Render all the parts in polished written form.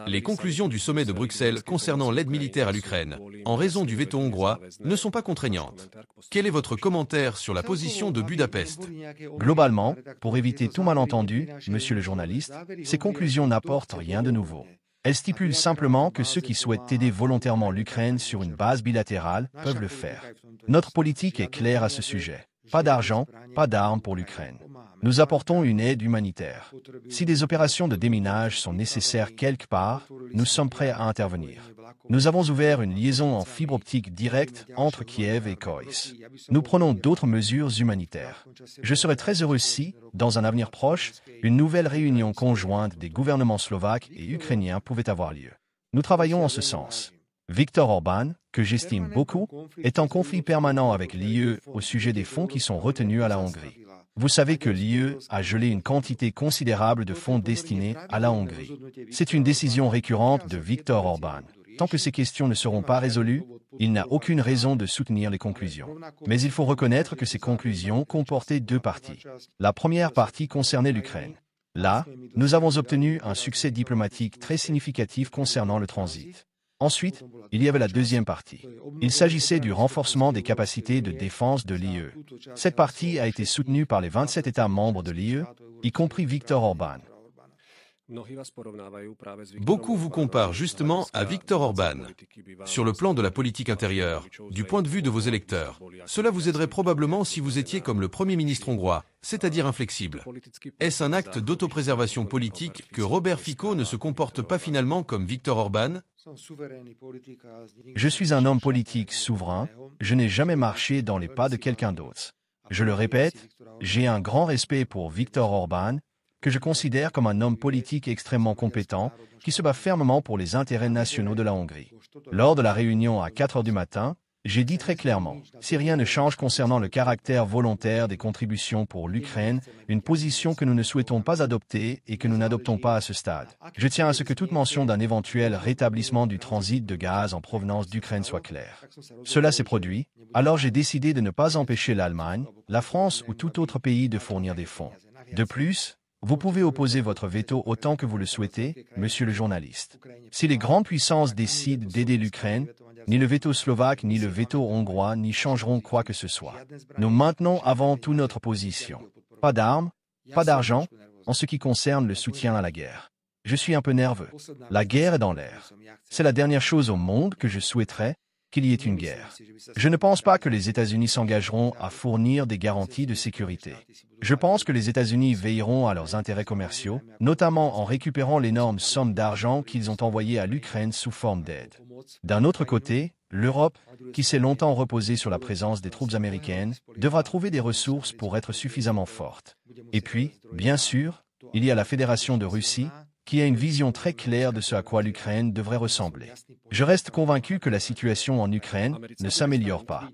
Les conclusions du sommet de Bruxelles concernant l'aide militaire à l'Ukraine, en raison du veto hongrois, ne sont pas contraignantes. Quel est votre commentaire sur la position de Budapest? Globalement, pour éviter tout malentendu, monsieur le journaliste, ces conclusions n'apportent rien de nouveau. Elles stipulent simplement que ceux qui souhaitent aider volontairement l'Ukraine sur une base bilatérale peuvent le faire. Notre politique est claire à ce sujet. Pas d'argent, pas d'armes pour l'Ukraine. Nous apportons une aide humanitaire. Si des opérations de déminage sont nécessaires quelque part, nous sommes prêts à intervenir. Nous avons ouvert une liaison en fibre optique directe entre Kiev et Koïs. Nous prenons d'autres mesures humanitaires. Je serais très heureux si, dans un avenir proche, une nouvelle réunion conjointe des gouvernements slovaques et ukrainiens pouvait avoir lieu. Nous travaillons en ce sens. Viktor Orban, que j'estime beaucoup, est en conflit permanent avec l'IE au sujet des fonds qui sont retenus à la Hongrie. Vous savez que l'IE a gelé une quantité considérable de fonds destinés à la Hongrie. C'est une décision récurrente de Viktor Orban. Tant que ces questions ne seront pas résolues, il n'a aucune raison de soutenir les conclusions. Mais il faut reconnaître que ces conclusions comportaient deux parties. La première partie concernait l'Ukraine. Là, nous avons obtenu un succès diplomatique très significatif concernant le transit. Ensuite, il y avait la deuxième partie. Il s'agissait du renforcement des capacités de défense de l'IE. Cette partie a été soutenue par les 27 États membres de l'IE, y compris Viktor Orban. Beaucoup vous comparent justement à Viktor Orban. Sur le plan de la politique intérieure, du point de vue de vos électeurs, cela vous aiderait probablement si vous étiez comme le Premier ministre hongrois, c'est-à-dire inflexible. Est-ce un acte d'autopréservation politique que Robert Fico ne se comporte pas finalement comme Viktor Orban? Je suis un homme politique souverain, je n'ai jamais marché dans les pas de quelqu'un d'autre. Je le répète, j'ai un grand respect pour Viktor Orban, que je considère comme un homme politique extrêmement compétent, qui se bat fermement pour les intérêts nationaux de la Hongrie. Lors de la réunion à 4 heures du matin, j'ai dit très clairement, si rien ne change concernant le caractère volontaire des contributions pour l'Ukraine, une position que nous ne souhaitons pas adopter et que nous n'adoptons pas à ce stade. Je tiens à ce que toute mention d'un éventuel rétablissement du transit de gaz en provenance d'Ukraine soit claire. Cela s'est produit, alors j'ai décidé de ne pas empêcher l'Allemagne, la France ou tout autre pays de fournir des fonds. De plus, vous pouvez opposer votre veto autant que vous le souhaitez, monsieur le journaliste. Si les grandes puissances décident d'aider l'Ukraine, ni le veto slovaque ni le veto hongrois n'y changeront quoi que ce soit. Nous maintenons avant tout notre position. Pas d'armes, pas d'argent, en ce qui concerne le soutien à la guerre. Je suis un peu nerveux. La guerre est dans l'air. C'est la dernière chose au monde que je souhaiterais, qu'il y ait une guerre. Je ne pense pas que les États-Unis s'engageront à fournir des garanties de sécurité. Je pense que les États-Unis veilleront à leurs intérêts commerciaux, notamment en récupérant l'énorme somme d'argent qu'ils ont envoyée à l'Ukraine sous forme d'aide. D'un autre côté, l'Europe, qui s'est longtemps reposée sur la présence des troupes américaines, devra trouver des ressources pour être suffisamment forte. Et puis, bien sûr, il y a la Fédération de Russie, qui a une vision très claire de ce à quoi l'Ukraine devrait ressembler. Je reste convaincu que la situation en Ukraine ne s'améliore pas.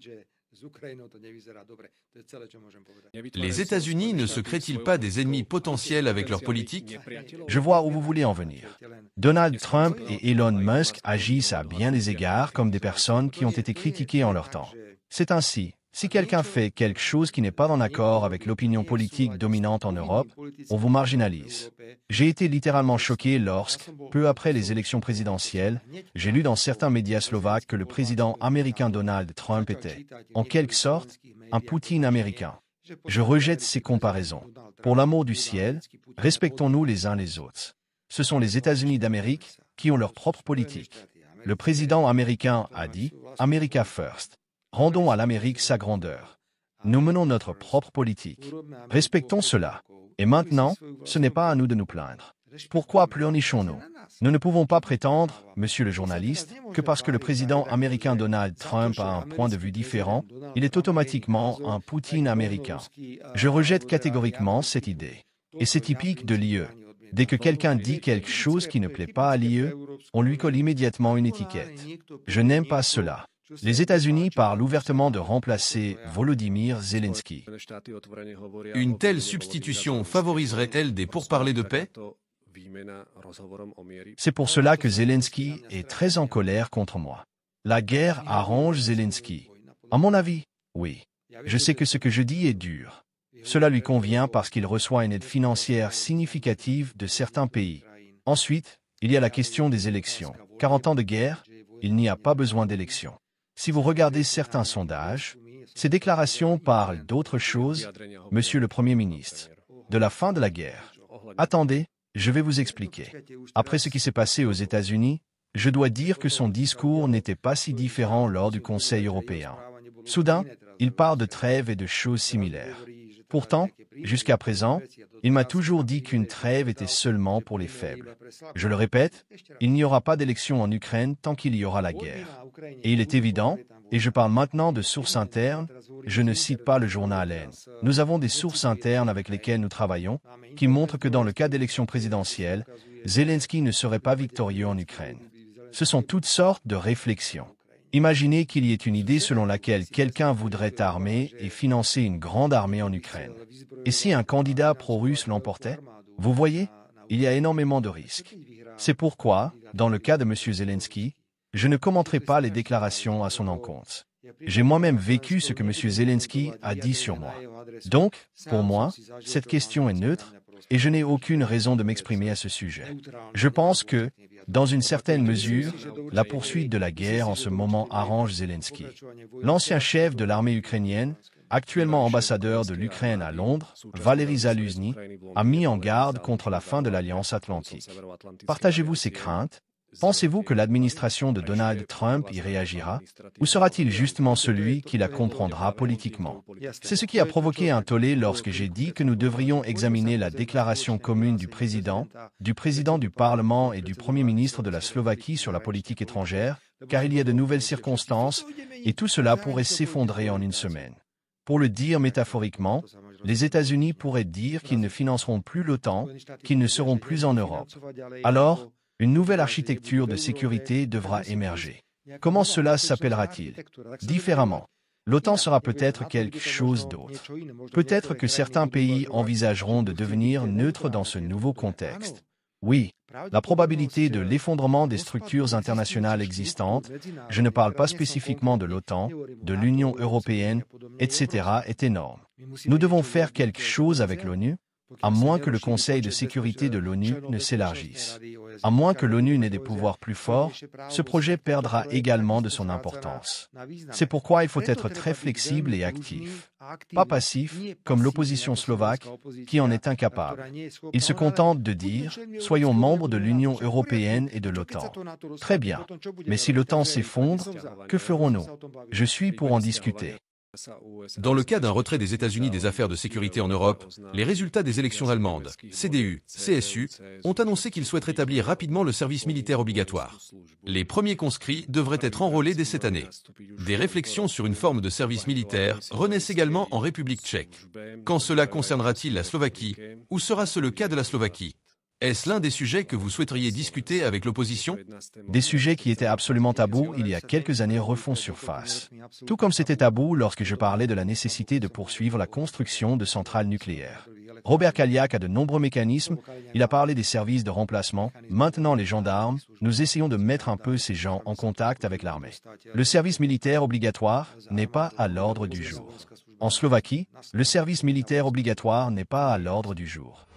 Les États-Unis ne se créent-ils pas des ennemis potentiels avec leur politique? Je vois où vous voulez en venir. Donald Trump et Elon Musk agissent à bien des égards comme des personnes qui ont été critiquées en leur temps. C'est ainsi. Si quelqu'un fait quelque chose qui n'est pas en accord avec l'opinion politique dominante en Europe, on vous marginalise. J'ai été littéralement choqué lorsque, peu après les élections présidentielles, j'ai lu dans certains médias slovaques que le président américain Donald Trump était, en quelque sorte, un Poutine américain. Je rejette ces comparaisons. Pour l'amour du ciel, respectons-nous les uns les autres. Ce sont les États-Unis d'Amérique qui ont leur propre politique. Le président américain a dit « America First ». Rendons à l'Amérique sa grandeur. Nous menons notre propre politique. Respectons cela. Et maintenant, ce n'est pas à nous de nous plaindre. Pourquoi pleurnichons-nous? Nous ne pouvons pas prétendre, monsieur le journaliste, que parce que le président américain Donald Trump a un point de vue différent, il est automatiquement un Poutine américain. Je rejette catégoriquement cette idée. Et c'est typique de l'IE. Dès que quelqu'un dit quelque chose qui ne plaît pas à l'IE, on lui colle immédiatement une étiquette. Je n'aime pas cela. Les États-Unis parlent ouvertement de remplacer Volodymyr Zelensky. Une telle substitution favoriserait-elle des pourparlers de paix? C'est pour cela que Zelensky est très en colère contre moi. La guerre arrange Zelensky. À mon avis, oui. Je sais que ce que je dis est dur. Cela lui convient parce qu'il reçoit une aide financière significative de certains pays. Ensuite, Il y a la question des élections. 40 ans de guerre, il n'y a pas besoin d'élections. Si vous regardez certains sondages, ces déclarations parlent d'autre chose, Monsieur le Premier ministre, de la fin de la guerre. Attendez, je vais vous expliquer. Après ce qui s'est passé aux États-Unis, je dois dire que son discours n'était pas si différent lors du Conseil européen. Soudain, il parle de trêve et de choses similaires. Pourtant, jusqu'à présent, il m'a toujours dit qu'une trêve était seulement pour les faibles. Je le répète, il n'y aura pas d'élection en Ukraine tant qu'il y aura la guerre. Et il est évident, et je parle maintenant de sources internes, je ne cite pas le journal N. Nous avons des sources internes avec lesquelles nous travaillons, qui montrent que dans le cas d'élections présidentielles, Zelensky ne serait pas victorieux en Ukraine. Ce sont toutes sortes de réflexions. Imaginez qu'il y ait une idée selon laquelle quelqu'un voudrait armer et financer une grande armée en Ukraine. Et si un candidat pro-russe l'emportait? Vous voyez, il y a énormément de risques. C'est pourquoi, dans le cas de M. Zelensky, je ne commenterai pas les déclarations à son encontre. J'ai moi-même vécu ce que M. Zelensky a dit sur moi. Donc, pour moi, cette question est neutre et je n'ai aucune raison de m'exprimer à ce sujet. Je pense que, dans une certaine mesure, la poursuite de la guerre en ce moment arrange Zelensky. L'ancien chef de l'armée ukrainienne, actuellement ambassadeur de l'Ukraine à Londres, Valéry Zaluzny, a mis en garde contre la fin de l'Alliance Atlantique. Partagez-vous ces craintes? Pensez-vous que l'administration de Donald Trump y réagira? Ou sera-t-il justement celui qui la comprendra politiquement? C'est ce qui a provoqué un tollé lorsque j'ai dit que nous devrions examiner la déclaration commune du président du Parlement et du Premier ministre de la Slovaquie sur la politique étrangère, car il y a de nouvelles circonstances et tout cela pourrait s'effondrer en une semaine. Pour le dire métaphoriquement, les États-Unis pourraient dire qu'ils ne financeront plus l'OTAN, qu'ils ne seront plus en Europe. Alors, une nouvelle architecture de sécurité devra émerger. Comment cela s'appellera-t-il? Différemment. L'OTAN sera peut-être quelque chose d'autre. Peut-être que certains pays envisageront de devenir neutres dans ce nouveau contexte. Oui, la probabilité de l'effondrement des structures internationales existantes, je ne parle pas spécifiquement de l'OTAN, de l'Union européenne, etc., est énorme. Nous devons faire quelque chose avec l'ONU, à moins que le Conseil de sécurité de l'ONU ne s'élargisse. À moins que l'ONU n'ait des pouvoirs plus forts, ce projet perdra également de son importance. C'est pourquoi il faut être très flexible et actif. Pas passif, comme l'opposition slovaque, qui en est incapable. Il se contente de dire « Soyons membres de l'Union européenne et de l'OTAN ». Très bien. Mais si l'OTAN s'effondre, que ferons-nous? Je suis pour en discuter. Dans le cas d'un retrait des États-Unis des affaires de sécurité en Europe, les résultats des élections allemandes, CDU, CSU, ont annoncé qu'ils souhaitent rétablir rapidement le service militaire obligatoire. Les premiers conscrits devraient être enrôlés dès cette année. Des réflexions sur une forme de service militaire renaissent également en République tchèque. Quand cela concernera-t-il la Slovaquie, ou sera-ce le cas de la Slovaquie? Est-ce l'un des sujets que vous souhaiteriez discuter avec l'opposition? Des sujets qui étaient absolument tabous il y a quelques années refont surface. Tout comme c'était tabou lorsque je parlais de la nécessité de poursuivre la construction de centrales nucléaires. Robert Kaliak a de nombreux mécanismes, il a parlé des services de remplacement, maintenant les gendarmes, nous essayons de mettre un peu ces gens en contact avec l'armée. Le service militaire obligatoire n'est pas à l'ordre du jour. En Slovaquie, le service militaire obligatoire n'est pas à l'ordre du jour.